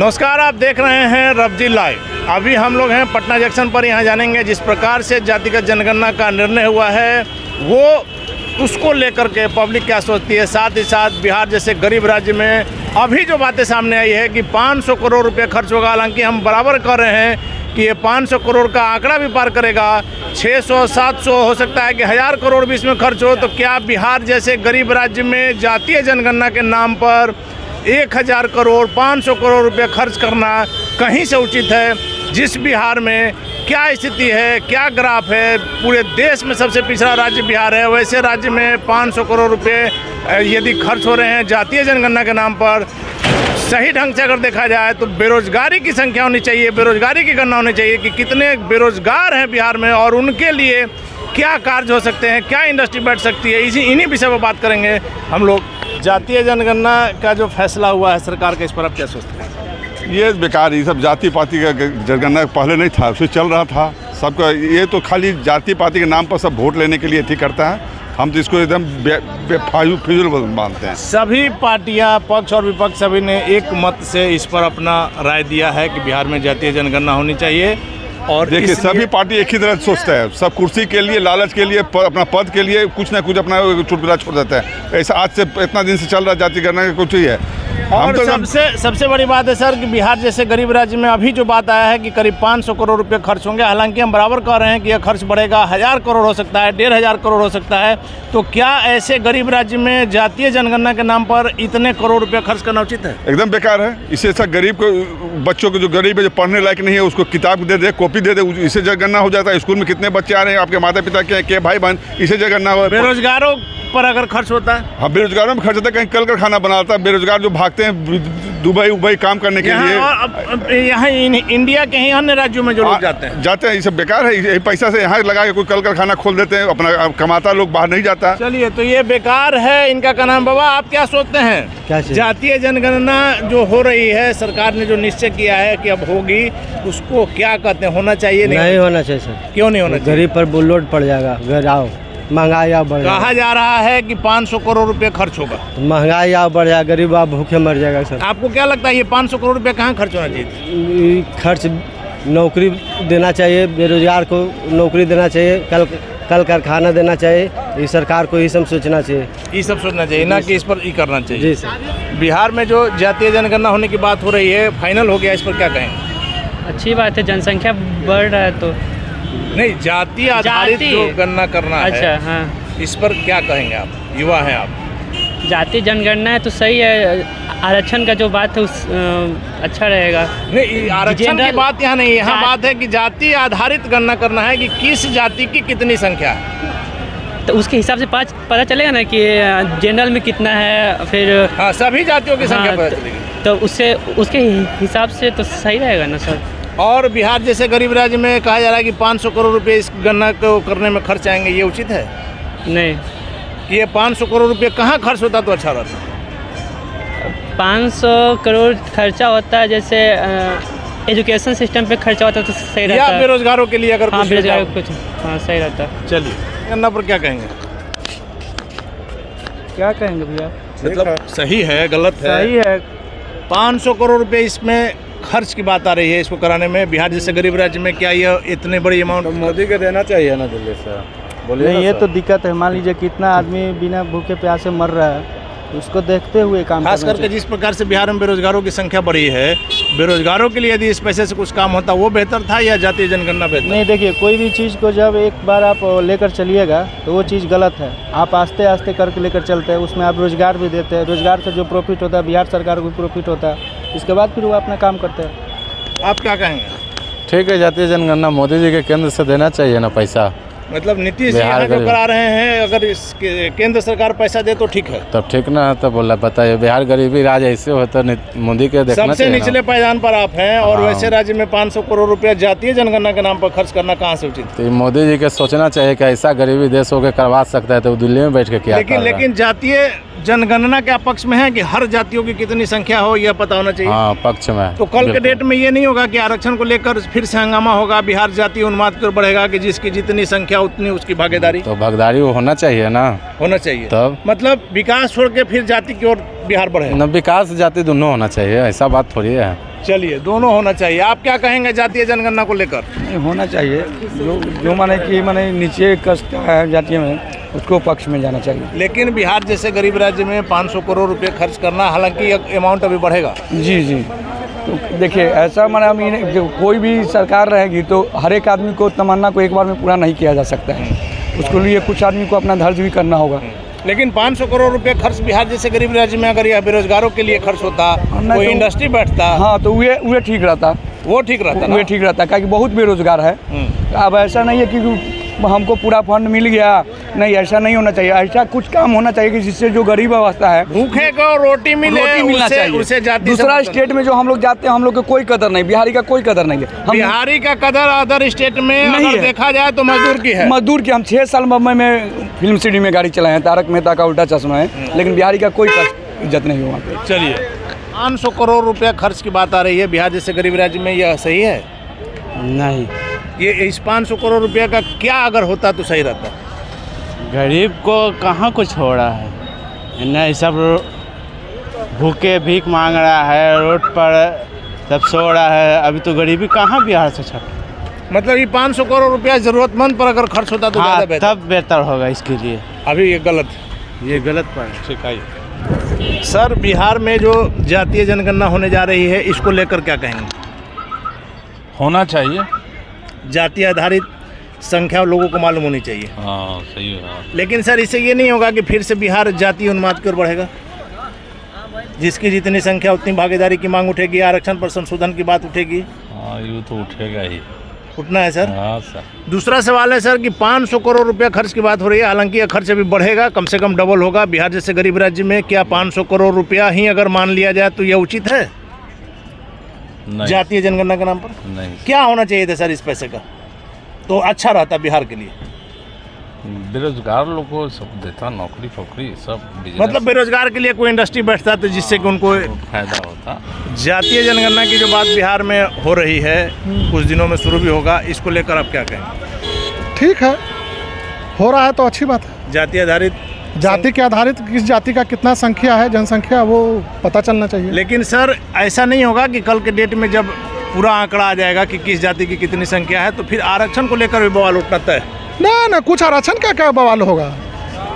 नमस्कार, आप देख रहे हैं रब्जी लाइव। अभी हम लोग हैं पटना जंक्शन पर। यहाँ जानेंगे जिस प्रकार से जातिगत जनगणना का निर्णय हुआ है वो उसको लेकर के पब्लिक क्या सोचती है। साथ ही साथ बिहार जैसे गरीब राज्य में अभी जो बातें सामने आई है कि 500 करोड़ रुपए खर्च होगा। हालांकि हम बराबर कर रहे हैं कि ये 500 करोड़ का आंकड़ा भी पार करेगा। 600, 700 हो सकता है कि 1000 करोड़ भी इसमें खर्च हो। तो क्या बिहार जैसे गरीब राज्य में जातीय जनगणना के नाम पर 1000 करोड़ 500 करोड़ रुपए खर्च करना कहीं से उचित है? जिस बिहार में क्या स्थिति है, क्या ग्राफ है, पूरे देश में सबसे पिछड़ा राज्य बिहार है, वैसे राज्य में 500 करोड़ रुपए यदि खर्च हो रहे हैं जातीय जनगणना के नाम पर, सही ढंग से अगर देखा जाए तो बेरोजगारी की संख्या होनी चाहिए, बेरोजगारी की गणना होनी चाहिए कि कितने बेरोजगार हैं बिहार में और उनके लिए क्या कार्य हो सकते हैं, क्या इंडस्ट्री बैठ सकती है। इन्हीं विषय पर बात करेंगे हम लोग। जातीय जनगणना का जो फैसला हुआ है सरकार का, इस पर आप क्या सोचते हैं? ये बेकार, ये सब जाति पाति का जनगणना पहले नहीं था, उसे चल रहा था सबका। ये तो खाली जाति पाति के नाम पर सब वोट लेने के लिए ठीक करता है। हम तो इसको एकदम फिजूल मानते हैं। सभी पार्टियां, पक्ष और विपक्ष, सभी ने एक मत से इस पर अपना राय दिया है कि बिहार में जातीय जनगणना होनी चाहिए। और देखिए, सभी पार्टी एक ही तरह सोचता है। सब कुर्सी के लिए, लालच के लिए, अपना पद के लिए कुछ ना कुछ अपना चुटकुला छोड़ देता है। ऐसा आज से इतना दिन से चल रहा जाति गणना का कुछ ही है। और तो सबसे बड़ी बात है सर कि बिहार जैसे गरीब राज्य में अभी जो बात आया है कि करीब 500 करोड़ रुपए खर्च होंगे। हालांकि हम बराबर कह रहे हैं कि यह खर्च बढ़ेगा, 1000 करोड़ हो सकता है, 1500 करोड़ हो सकता है। तो क्या ऐसे गरीब राज्य में जातीय जनगणना के नाम पर इतने करोड़ रुपए खर्च करना उचित है? एकदम बेकार है। इससे अच्छा गरीब को, बच्चों को जो गरीब है, जो पढ़ने लायक नहीं है, उसको किताब दे दे, कॉपी दे दे, इससे जनगणना हो जाता है। स्कूल में कितने बच्चे आ रहे हैं, आपके माता पिता के भाई बहन, इससे जनगणना हो। बेरोजगारों पर अगर खर्च होता है, हाँ, बेरोजगारों में खर्च होता है। कहीं कल खाना बनाता है, बेरोजगार जो भागते हैं दुबई काम करने के लिए। यहाँ इंडिया के ही अन्य राज्यों में जो लोग जाते हैं, ये सब बेकार है। यही पैसा से यहाँ लगा के कोई कल कारखाना खोल देते हैं, अपना कमाता लोग बाहर नहीं जाता। चलिए, तो ये बेकार है इनका का नाम। बाबा, आप क्या सोचते हैं? क्या जातीय जनगणना जो हो रही है, सरकार ने जो निश्चय किया है कि अब होगी, उसको क्या कहते हैं, होना चाहिए? नहीं होना चाहिए सर। क्यों नहीं होना चाहिए? गरीब पर बुलोड पड़ जाएगा, घर आओ महंगाई आओ बढ़ जाएगा। कहा जा रहा है कि 500 करोड़ रुपए खर्च होगा, तो महंगाई आओ बढ़ जाएगा, गरीब आप भूखे मर जाएगा सर। आपको क्या लगता है ये 500 करोड़ रुपए कहाँ खर्च होना चाहिए? खर्च नौकरी देना चाहिए, बेरोजगार को नौकरी देना चाहिए, कल कारखाना देना चाहिए। ये सरकार को ये सब सोचना चाहिए, ये सब सोचना चाहिए, ना कि इस पर ये करना चाहिए। जी सर। बिहार में जो जातीय जनगणना होने की बात हो रही है, फाइनल हो गया, इस पर क्या कहेंगे? अच्छी बात है, जनसंख्या बढ़ रहा है तो नहीं, जाति आधारित जो गणना करना है। अच्छा, हाँ, इस पर क्या कहेंगे आप? युवा हैं आप। जाति जनगणना है तो सही है। आरक्षण का जो बात है उस अच्छा रहेगा। नहीं, आरक्षण की बात यहाँ नहीं, यहाँ बात है कि जाति आधारित गणना करना है कि किस जाति की कितनी संख्या है। तो उसके हिसाब से पता चलेगा ना कि जनरल में कितना है, फिर हाँ, सभी जातियों की संख्या पता चलेगी। तो उसके हिसाब से तो सही रहेगा ना सर। और बिहार जैसे गरीब राज्य में कहा जा रहा है कि 500 करोड़ रुपए इस गणना को करने में खर्च आएंगे, ये उचित है? नहीं, कि ये 500 करोड़ रुपए कहाँ खर्च होता तो अच्छा रहता? 500 करोड़ खर्चा होता है, जैसे एजुकेशन सिस्टम पे खर्चा होता तो सही रहता है। या बेरोजगारों के लिए अगर हाँ, कुछ बेरोजगारों कुछ, हाँ, सही रहता है। चलिए, गणना पर क्या कहेंगे? क्या कहेंगे भैया? मतलब सही है, गलत है? सही है। 500 करोड़ रुपए इसमें खर्च की बात आ रही है इसको कराने में। बिहार जैसे गरीब राज्य में क्या ये इतने बड़ी अमाउंट मोदी को देना चाहिए ना दिल्ली से? बोलिए। नहीं, ये तो दिक्कत है। मान लीजिए कितना आदमी बिना भूखे प्यासे मर रहा है, उसको देखते हुए काम खास करके जिस प्रकार से बिहार में बेरोजगारों की संख्या बढ़ी है, बेरोजगारों के लिए यदि इस पैसे से कुछ काम होता वो बेहतर था या जातीय जनगणना बेहतर? नहीं, देखिए, कोई भी चीज़ को जब एक बार आप लेकर चलिएगा तो वो चीज़ गलत है। आप आस्ते आस्ते करके लेकर चलते हैं, उसमें आप रोजगार भी देते हैं, रोजगार से जो प्रॉफिट होता है बिहार सरकार को भी प्रॉफिट होता है, इसके बाद फिर वो अपना काम करते हैं। आप क्या कहेंगे? ठीक है, जातीय जनगणना मोदी जी के केंद्र से देना चाहिए ना पैसा। मतलब नीतीश जी यहाँ जो करा रहे हैं, अगर इस केंद्र सरकार पैसा दे तो ठीक है? तब ठीक ना है, तो बोला बताइए, बिहार गरीबी राज्य ऐसे होता, मोदी के देखना सबसे चाहिए। निचले पायदान पर आप हैं और हाँ। वैसे राज्य में 500 करोड़ रुपया जातीय जनगणना के नाम पर खर्च करना कहाँ से उचित? तो मोदी जी के सोचना चाहिए कि ऐसा गरीबी देश होकर करवा सकता है, तो दिल्ली में बैठ के क्या कर रहा है? लेकिन जातीय जनगणना के पक्ष में है कि हर जातियों की कितनी संख्या हो यह पता होना चाहिए। हाँ, पक्ष में। तो कल के डेट में ये नहीं होगा कि आरक्षण को लेकर फिर से हंगामा होगा, बिहार जातीय उन्माद की ओर बढ़ेगा कि जिसकी जितनी संख्या उतनी उसकी भागीदारी? तो भागीदारी होना चाहिए ना, होना चाहिए। तब मतलब विकास छोड़ के फिर जाति की ओर बिहार बढ़े? न, विकास जाति दोनों होना चाहिए, ऐसा बात थोड़ी है। चलिए, दोनों होना चाहिए। आप क्या कहेंगे जातीय जनगणना को लेकर? नहीं होना चाहिए, जो माने कि माने नीचे कष्ट है जातीय में, उसको पक्ष में जाना चाहिए। लेकिन बिहार जैसे गरीब राज्य में 500 करोड़ रुपए खर्च करना, हालांकि अमाउंट अभी बढ़ेगा। जी जी, तो देखिए ऐसा माने हम जो कोई भी सरकार रहेगी तो हर एक आदमी को तमन्ना को एक बार में पूरा नहीं किया जा सकता है, उसके लिए कुछ आदमी को अपना धैर्य भी करना होगा। लेकिन 500 करोड़ रुपए खर्च बिहार जैसे गरीब राज्य में अगर यह बेरोजगारों के लिए खर्च होता, कोई इंडस्ट्री बैठता, हाँ तो वे ठीक रहता, वो ठीक रहता ना? वे ठीक रहता, क्योंकि बहुत बेरोजगार है। अब ऐसा नहीं है कि हमको पूरा फंड मिल गया, नहीं ऐसा नहीं होना चाहिए। ऐसा कुछ काम होना चाहिए कि जिससे जो गरीब अवस्था है भूखे को रोटी मिले, मिलना उसे, चाहिए। उसे जाति दूसरा स्टेट में जो हम लोग जाते हैं, हम लोग को कोई कदर नहीं, बिहारी का कोई कदर नहीं है। बिहारी का कदर अदर स्टेट में नहीं अगर है। देखा जाए तो मजदूर की है। मजदूर की हम 6 साल मुंबई में फिल्म सिटी में गाड़ी चलाए हैं, तारक मेहता का उल्टा चश्मा है, लेकिन बिहारी का कोई इज्जत नहीं हुआ। चलिए, 500 करोड़ रुपया खर्च की बात आ रही है बिहार जैसे गरीब राज्य में, यह सही है? नहीं, ये इस 500 करोड़ रुपया का क्या अगर होता तो सही रहता? गरीब को कहाँ कुछ हो रहा है, नहीं सब भूखे भीख मांग रहा है, रोड पर सब सो रहा है। अभी तो गरीबी कहाँ बिहार से छट। मतलब ये 500 करोड़ रुपया जरूरतमंद पर अगर खर्च होता तो हाँ, ज़्यादा बेहतर। तब बेहतर होगा इसके लिए। अभी ये गलत, ये गलत पर सिखाइए। सर, बिहार में जो जातीय जनगणना होने जा रही है, इसको लेकर क्या कहेंगे? होना चाहिए। जाति आधारित संख्या लोगों को मालूम होनी चाहिए। हाँ सही है। लेकिन सर, इससे ये नहीं होगा कि फिर से बिहार जातीय उन्माद की ओर बढ़ेगा? जिसकी जितनी संख्या उतनी भागीदारी की मांग उठेगी, आरक्षण पर संशोधन की बात उठेगी। हाँ ये तो उठेगा ही। उठना है सर। हाँ सर। दूसरा सवाल है सर कि 500 करोड़ रुपया खर्च की बात हो रही है, हालांकि यह खर्च अभी बढ़ेगा, कम से कम डबल होगा बिहार जैसे गरीब राज्य में। क्या 500 करोड़ रुपया ही अगर मान लिया जाए तो यह उचित है नहीं, जातीय जनगणना के नाम पर? नहीं। क्या होना चाहिए था सर इस पैसे का, तो अच्छा रहता बिहार के लिए? बेरोजगार लोग को सब देता, नौकरी फोकरी सब बिजनेस, मतलब बेरोजगार के लिए कोई इंडस्ट्री बैठता तो जिससे कि उनको फायदा होता। जातीय जनगणना की जो बात बिहार में हो रही है, कुछ दिनों में शुरू भी होगा, इसको लेकर आप क्या कहेंगे? ठीक है, हो रहा है तो अच्छी बात है। जाति आधारित, जाति के आधारित किस जाति का कितना संख्या है, जनसंख्या, वो पता चलना चाहिए। लेकिन सर ऐसा नहीं होगा कि कल के डेट में जब पूरा आंकड़ा आ जाएगा कि किस जाति की कितनी संख्या है, तो फिर आरक्षण को लेकर भी बवाल उठना तय? ना, कुछ आरक्षण का क्या बवाल होगा,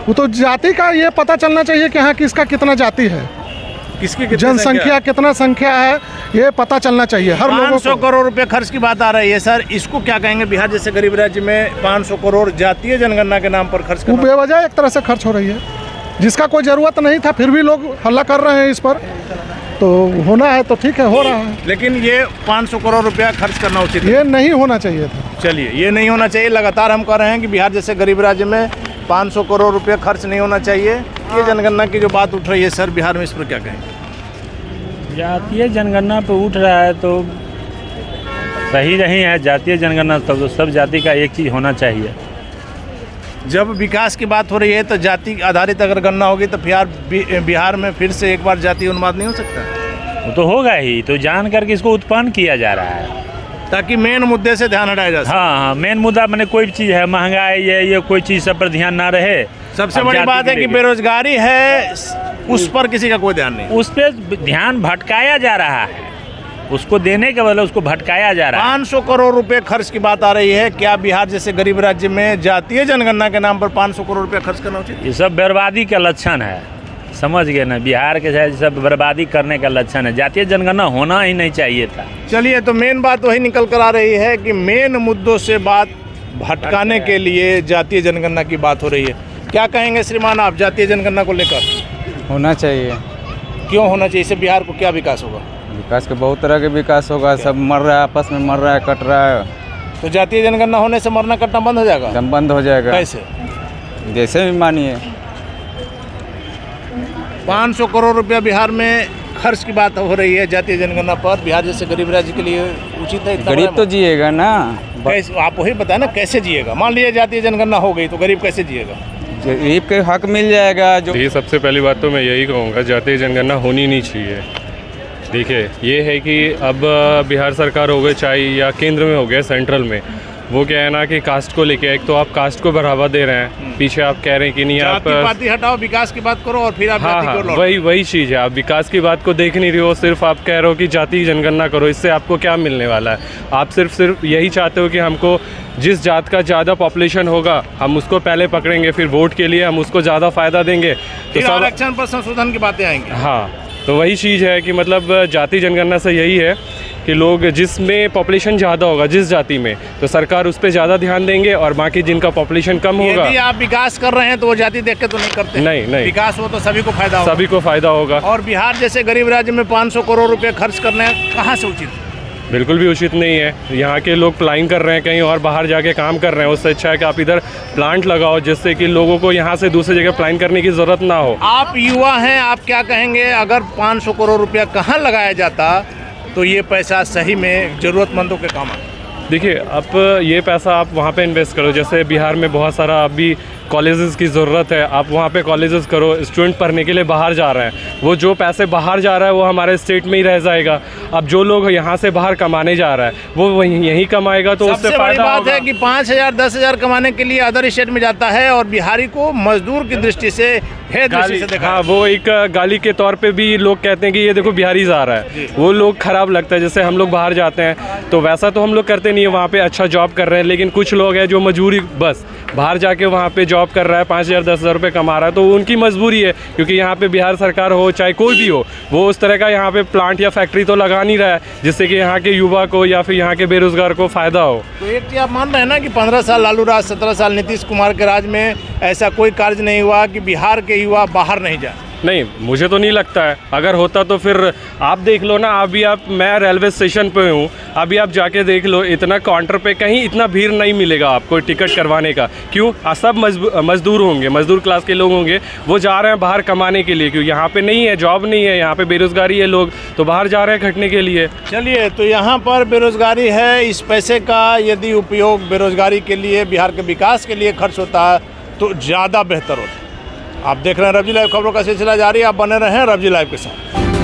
वो तो जाति का ये पता चलना चाहिए कि हाँ किसका कितना जाति है, किसकी कितनी जनसंख्या कितना संख्या है, ये पता चलना चाहिए हर लोगों 500 को। करोड़ रुपए खर्च की बात आ रही है सर, इसको क्या कहेंगे? बिहार जैसे गरीब राज्य में 500 करोड़ जातीय जनगणना के नाम पर खर्च वो करना बेवजह एक तरह से खर्च हो रही है, जिसका कोई ज़रूरत नहीं था, फिर भी लोग हल्ला कर रहे हैं इस पर, तो होना है तो ठीक है, हो रहा है। लेकिन ये 500 करोड़ रुपया खर्च करना उचित है? ये नहीं होना चाहिए था। चलिए, ये नहीं होना चाहिए। लगातार हम कह रहे हैं कि बिहार जैसे गरीब राज्य में 500 करोड़ रुपया खर्च नहीं होना चाहिए। ये जनगणना की जो बात उठ रही है सर बिहार में, इस पर क्या कहेंगे? जातीय जनगणना पे उठ रहा है तो सही नहीं है। जातीय जनगणना तब तो सब जाति का एक चीज़ होना चाहिए। जब विकास की बात हो रही है तो जाति आधारित अगर गणना होगी तो बिहार में फिर से एक बार जातीय उन्माद नहीं हो सकता? वो तो होगा ही, तो जान करके इसको उत्पन्न किया जा रहा है ताकि मेन मुद्दे से ध्यान हटाया जा सके। हाँ, मेन मुद्दा मैंने कोई भी चीज़ है, महंगाई है, ये कोई चीज़ सब पर ध्यान ना रहे। सबसे अब बड़ी जाति बात को है कि लेके बेरोजगारी है, उस पर किसी का कोई ध्यान नहीं। उस पर ध्यान भटकाया जा रहा है, उसको देने के बदले उसको भटकाया जा रहा है। 500 करोड़ रुपए खर्च की बात आ रही है, क्या बिहार जैसे गरीब राज्य में जातीय जनगणना के नाम पर 500 करोड़ रुपए खर्च करना उचित? ये सब बर्बादी का लक्षण है, समझ गए ना? बिहार के शायद सब बर्बादी करने का लक्षण है। जातीय जनगणना होना ही नहीं चाहिए था। चलिए, तो मेन बात वही निकल कर आ रही है कि मेन मुद्दों से बात भटकाने के लिए जातीय जनगणना की बात हो रही है। क्या कहेंगे श्रीमान आप जातीय जनगणना को लेकर? होना चाहिए। क्यों होना चाहिए? इससे बिहार को क्या विकास होगा? विकास के बहुत तरह के विकास होगा, सब मर रहा है, आपस में मर रहा है, कट रहा है। तो जातीय जनगणना होने से मरना कटना बंद हो जाएगा? एकदम बंद हो जाएगा। कैसे? जैसे भी मानिए 500 करोड़ रुपया बिहार में खर्च की बात हो रही है जातीय जनगणना पर, बिहार जैसे गरीब राज्य के लिए उचित है? इतना गरीब बड़ा तो जिएगा ना। कैसे? आप वही बताए ना, कैसे जिएगा? मान लीजिए जातीय जनगणना हो गई तो गरीब कैसे जिएगा? गरीब के हक मिल जाएगा। जो ये सबसे पहली बात तो मैं यही कहूँगा, जातीय जनगणना होनी नहीं चाहिए। देखिए, ये है कि अब बिहार सरकार हो गई चाहे या केंद्र में हो गया सेंट्रल में, वो क्या है ना कि कास्ट को लेके, एक तो आप कास्ट को बढ़ावा दे रहे हैं, पीछे आप कह रहे हैं कि नहीं आप जाति पाति हटाओ, विकास की बात करो और फिर आप हाँ जाति हाँ को लौटो। वही चीज़ है। आप विकास की बात को देख नहीं रहे हो, सिर्फ आप कह रहे हो कि जाति जनगणना करो, इससे आपको क्या मिलने वाला है? आप सिर्फ यही चाहते हो कि हमको जिस जात का ज़्यादा पॉपुलेशन होगा हम उसको पहले पकड़ेंगे, फिर वोट के लिए हम उसको ज़्यादा फ़ायदा देंगे, तो सब आरक्षण पर संशोधन की बातें आएंगी। हाँ, तो वही चीज़ है कि मतलब जाति जनगणना से यही है कि लोग जिसमें पॉपुलेशन ज़्यादा होगा जिस जाति में, तो सरकार उस पर ज़्यादा ध्यान देंगे, और बाकी जिनका पॉपुलेशन कम होगा, यदि आप विकास कर रहे हैं तो वो जाति देख के तो नहीं करते। नहीं विकास हो तो सभी को फायदा होगा। सभी को फ़ायदा होगा। और बिहार जैसे गरीब राज्य में 500 करोड़ रुपए खर्च करने कहाँ से उचित? बिल्कुल भी उचित नहीं है। यहाँ के लोग प्लानिंग कर रहे हैं कहीं और बाहर जाके काम कर रहे हैं, उससे अच्छा है कि आप इधर प्लांट लगाओ, जिससे कि लोगों को यहाँ से दूसरी जगह प्लानिंग करने की ज़रूरत ना हो। आप युवा हैं, आप क्या कहेंगे? अगर 500 करोड़ रुपया कहाँ लगाया जाता तो ये पैसा सही में ज़रूरतमंदों के काम आता? देखिए, अब ये पैसा आप वहाँ पे इन्वेस्ट करो, जैसे बिहार में बहुत सारा अभी कॉलेजेस की ज़रूरत है, आप वहाँ पे कॉलेजेस करो। स्टूडेंट पढ़ने के लिए बाहर जा रहे हैं, वो जो पैसे बाहर जा रहा है वो हमारे स्टेट में ही रह जाएगा। अब जो लोग यहाँ से बाहर कमाने जा रहा है वो यहीं कमाएगा, तो उससे सबसे बड़ी फायदा बात होगा। है कि 5,000 10,000 कमाने के लिए अदर स्टेट में जाता है और बिहारी को मजदूर की दृष्टि से देखा। हाँ, वो एक गाली के तौर पे भी लोग कहते हैं कि ये देखो बिहारी जा रहा है, वो लोग खराब लगता है। जैसे हम लोग बाहर जाते हैं तो वैसा तो हम लोग करते नहीं है, वहाँ पे अच्छा जॉब कर रहे हैं, लेकिन कुछ लोग हैं जो मजबूरी बस बाहर जाके वहाँ पे जॉब कर रहा है, 5,000 10,000 रुपये कमा रहा है, तो उनकी मजबूरी है, क्योंकि यहाँ पे बिहार सरकार हो चाहे कोई भी हो, वो उस तरह का यहाँ पे प्लांट या फैक्ट्री तो लगा नहीं रहा है जिससे कि यहाँ के युवा को या फिर यहाँ के बेरोजगार को फ़ायदा हो। तो एक चीज़ आप मान रहे हैं ना कि 15 साल लालू राज, 17 साल नीतीश कुमार के राज में ऐसा कोई कार्य नहीं हुआ कि बिहार के युवा बाहर नहीं जाए? नहीं, मुझे तो नहीं लगता है। अगर होता तो फिर आप देख लो ना, मैं रेलवे स्टेशन पे हूँ, अभी आप जाके देख लो, इतना काउंटर पे कहीं इतना भीड़ नहीं मिलेगा आपको टिकट करवाने का। क्यों? सब मजदूर होंगे, मजदूर क्लास के लोग होंगे, वो जा रहे हैं बाहर कमाने के लिए। क्यों? यहाँ पे नहीं है, जॉब नहीं है, यहाँ पे बेरोजगारी है, लोग तो बाहर जा रहे हैं खटने के लिए। चलिए, तो यहाँ पर बेरोजगारी है, इस पैसे का यदि उपयोग बेरोजगारी के लिए, बिहार के विकास के लिए खर्च होता है तो ज़्यादा बेहतर होता है। आप देख रहे हैं रवजी लाइव, खबरों का सिलसिला जारी, आप बने रहें रवजी लाइव के साथ।